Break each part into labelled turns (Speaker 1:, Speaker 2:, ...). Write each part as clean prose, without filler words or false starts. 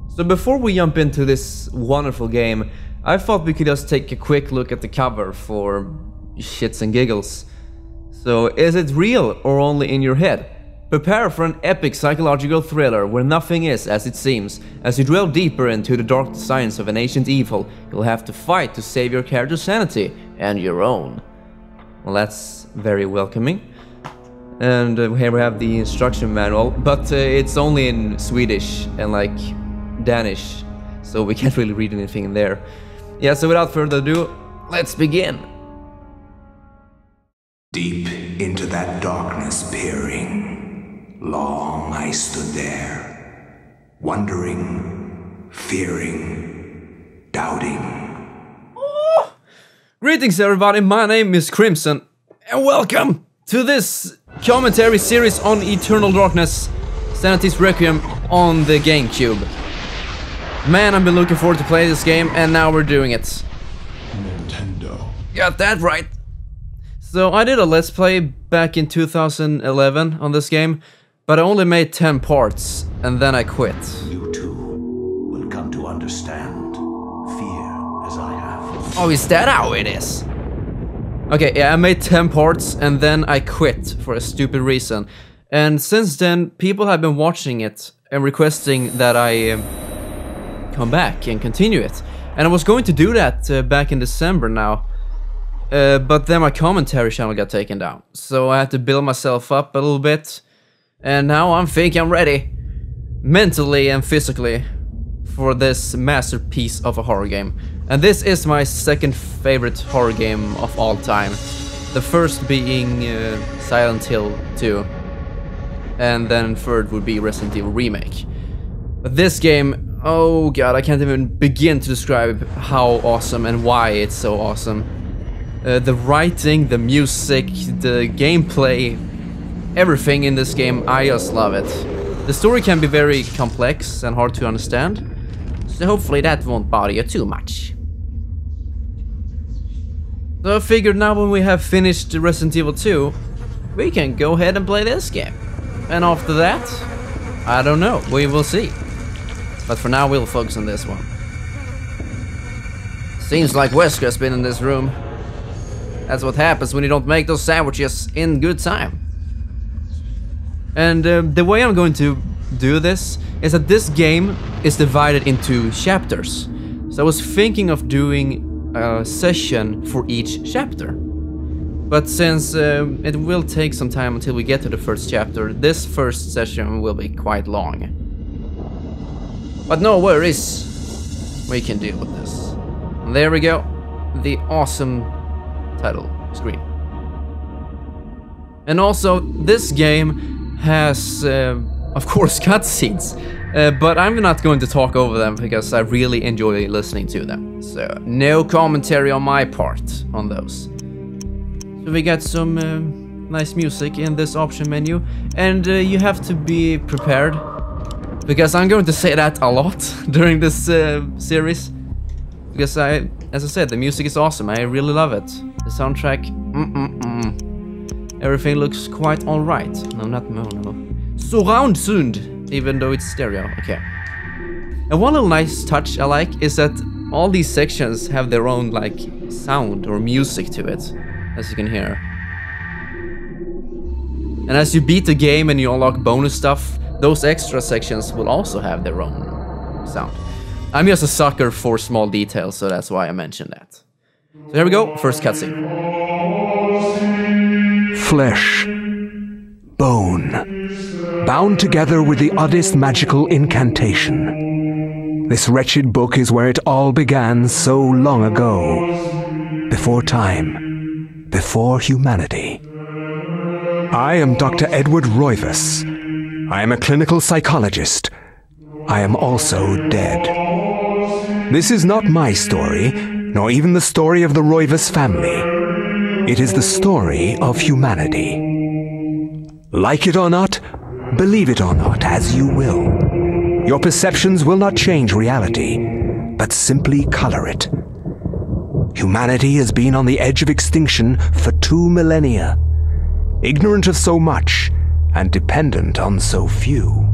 Speaker 1: So before we jump into this wonderful game, I thought we could just take a quick look at the cover for shits and giggles. So, is it real or only in your head? Prepare for an epic psychological thriller where nothing is as it seems. As you delve deeper into the dark science of an ancient evil, you'll have to fight to save your character's sanity and your own. Well, that's very welcoming. And here we have the instruction manual, but it's only in Swedish and like Danish, so we can't really read anything in there. Yeah, so without further ado, let's begin.
Speaker 2: Deep into that darkness peering, long I stood there, wondering, fearing, doubting.
Speaker 1: Oh! Greetings everybody, my name is Crimson, and welcome to this commentary series on Eternal Darkness, Sanity's Requiem on the Gamecube. Man, I've been looking forward to play this game, and now we're doing it.
Speaker 2: Nintendo.
Speaker 1: Got that right. So I did a Let's Play back in 2011 on this game, but I only made 10 parts, and then I quit.
Speaker 2: You too will come to understand fear as I have.
Speaker 1: Oh, is that how it is? Okay, yeah, I made 10 parts, and then I quit for a stupid reason. And since then, people have been watching it and requesting that I come back and continue it. And I was going to do that back in December now. But then my commentary channel got taken down. So I had to build myself up a little bit. And now I think I'm ready. Mentally and physically. For this masterpiece of a horror game. And this is my second favorite horror game of all time. The first being Silent Hill 2. And then third would be Resident Evil Remake. But this game, oh god, I can't even begin to describe how awesome and why it's so awesome. The writing, the music, the gameplay, everything in this game, I just love it. The story can be very complex and hard to understand, so hopefully that won't bother you too much. So I figured now when we have finished Resident Evil 2, we can go ahead and play this game. And after that, I don't know, we will see. But for now we'll focus on this one. Seems like Wesker's been in this room. That's what happens when you don't make those sandwiches in good time. And the way I'm going to do this is that this game is divided into chapters. So I was thinking of doing a session for each chapter. But since it will take some time until we get to the first chapter, this first session will be quite long. But no worries, we can deal with this. And there we go, the awesome title screen. And also, this game has, of course, cutscenes, but I'm not going to talk over them because I really enjoy listening to them. So, no commentary on my part on those. So we got some nice music in this option menu, and you have to be prepared, because I'm going to say that a lot during this series. Because as I said, the music is awesome, I really love it. The soundtrack, everything looks quite alright. No, not mono. Surround sound, even though it's stereo, okay. And one little nice touch I like is that all these sections have their own like sound or music to it, as you can hear. And as you beat the game and you unlock bonus stuff, those extra sections will also have their own sound. I'm just a sucker for small details, so that's why I mentioned that. So here we go, first cutscene.
Speaker 3: Flesh, bone, bound together with the oddest magical incantation. This wretched book is where it all began so long ago. Before time, before humanity. I am Dr. Edward Roivas. I am a clinical psychologist. I am also dead. This is not my story, nor even the story of the Roivas family. It is the story of humanity. Like it or not, believe it or not, as you will. Your perceptions will not change reality, but simply color it. Humanity has been on the edge of extinction for 2 millennia, ignorant of so much and dependent on so few.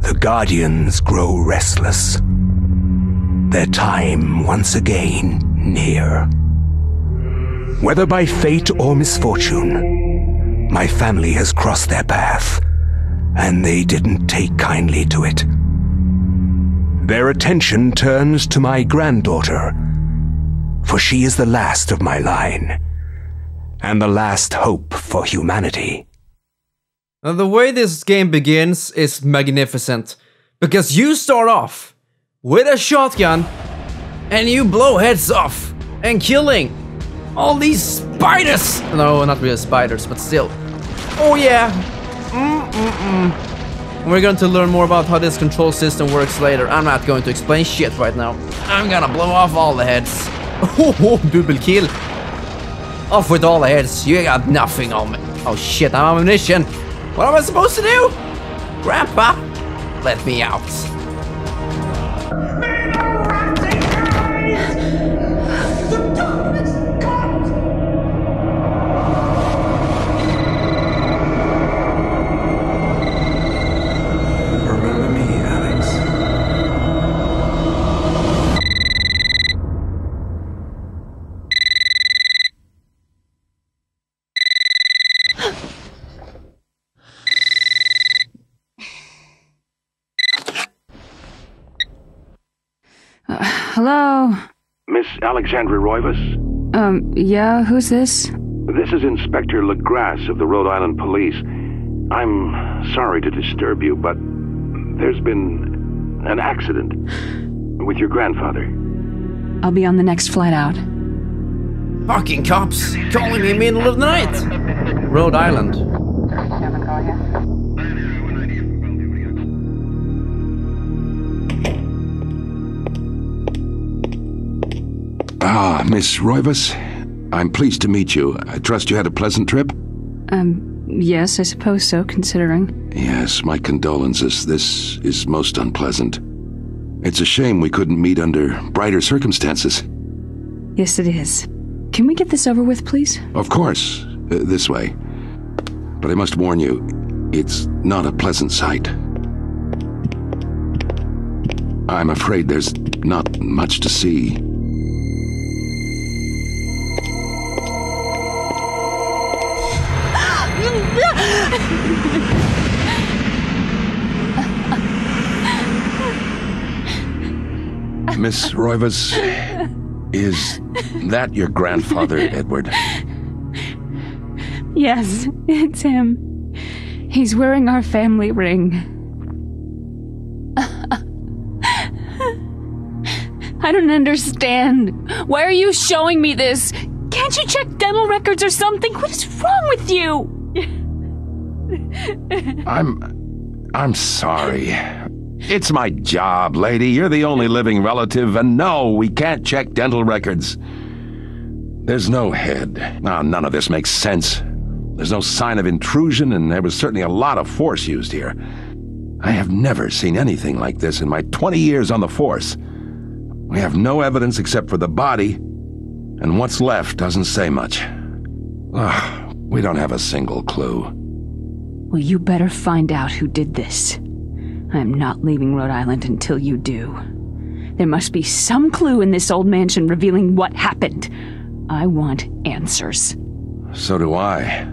Speaker 3: The Guardians grow restless. Their time once again near. Whether by fate or misfortune, my family has crossed their path, and they didn't take kindly to it. Their attention turns to my granddaughter, for she is the last of my line, and the last hope for humanity.
Speaker 1: Now, the way this game begins is magnificent, because you start off with a shotgun, and you blow heads off, and killing all these spiders! No, not really spiders, but still. Oh yeah! We're going to learn more about how this control system works later. I'm not going to explain shit right now. I'm gonna blow off all the heads. Oh, double kill. Off with all the heads. You got nothing on me. Oh shit, I'm ammunition. What am I supposed to do? Grandpa, let me out.
Speaker 3: Remember me, Alex.
Speaker 4: Hello?
Speaker 5: Miss Alexandra Roivas?
Speaker 4: Yeah, who's this?
Speaker 5: This is Inspector LaGrasse of the Rhode Island Police. I'm sorry to disturb you, but there's been an accident with your grandfather.
Speaker 4: I'll be on the next flight out.
Speaker 1: Fucking cops calling me in the middle of the night. Rhode Island.
Speaker 5: Ah, Miss Roivas, I'm pleased to meet you. I trust you had a pleasant trip?
Speaker 4: Yes, I suppose so, considering.
Speaker 5: Yes, my condolences. This is most unpleasant. It's a shame we couldn't meet under brighter circumstances.
Speaker 4: Yes, it is. Can we get this over with, please?
Speaker 5: Of course, this way. But I must warn you, it's not a pleasant sight. I'm afraid there's not much to see. Miss Roivas, is that your grandfather, Edward?
Speaker 4: Yes, it's him. He's wearing our family ring. I don't understand. Why are you showing me this? Can't you check dental records or something? What is wrong with you?
Speaker 5: I'm sorry. It's my job, lady. You're the only living relative, and no, we can't check dental records. There's no head. None of this makes sense. There's no sign of intrusion, and there was certainly a lot of force used here. I have never seen anything like this in my 20 years on the force. We have no evidence except for the body, and what's left doesn't say much. We don't have a single clue.
Speaker 4: Well, you better find out who did this. I'm not leaving Rhode Island until you do. There must be some clue in this old mansion revealing what happened. I want answers.
Speaker 5: So do I.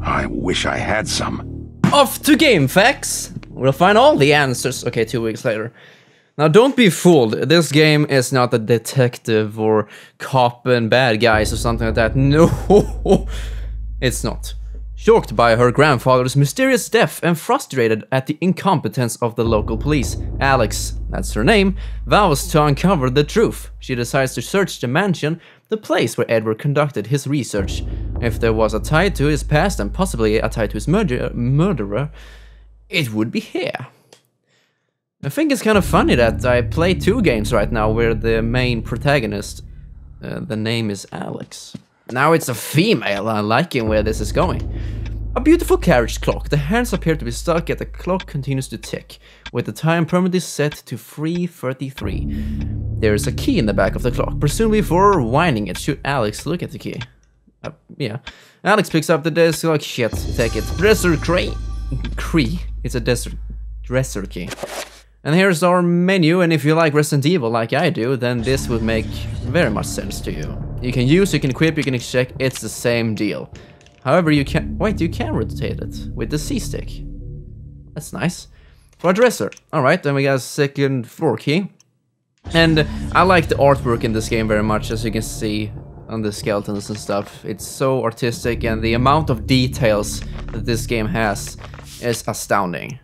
Speaker 5: I wish I had some.
Speaker 1: Off to game facts. We'll find all the answers. Okay, 2 weeks later. Now, don't be fooled. This game is not a detective or cop and bad guys or something like that. No, it's not. Shocked by her grandfather's mysterious death and frustrated at the incompetence of the local police, Alex, that's her name, vows to uncover the truth. She decides to search the mansion, the place where Edward conducted his research. If there was a tie to his past and possibly a tie to his murderer, it would be here. I think it's kind of funny that I play 2 games right now where the main protagonist, the name is Alex. Now it's a female. I'm liking where this is going. A beautiful carriage clock. The hands appear to be stuck, yet the clock continues to tick, with the time permanently set to 3:33. There is a key in the back of the clock, presumably for winding it. Should Alex look at the key? Yeah. Alex picks up the desk like shit. Take it. Desert Cree. It's a desert dresser key. And here's our menu, and if you like Resident Evil like I do, then this would make very much sense to you. You can use, you can equip, you can check, it's the same deal. However, you can rotate it with the C-stick. That's nice. For a dresser. Alright, then we got a second floor key. And I like the artwork in this game very much, as you can see on the skeletons and stuff. It's so artistic, and the amount of details that this game has is astounding.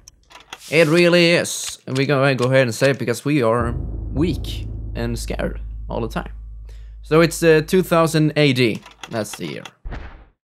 Speaker 1: It really is. And we're gonna go ahead and say it because we are weak and scared all the time. So it's 2000 AD. That's the year.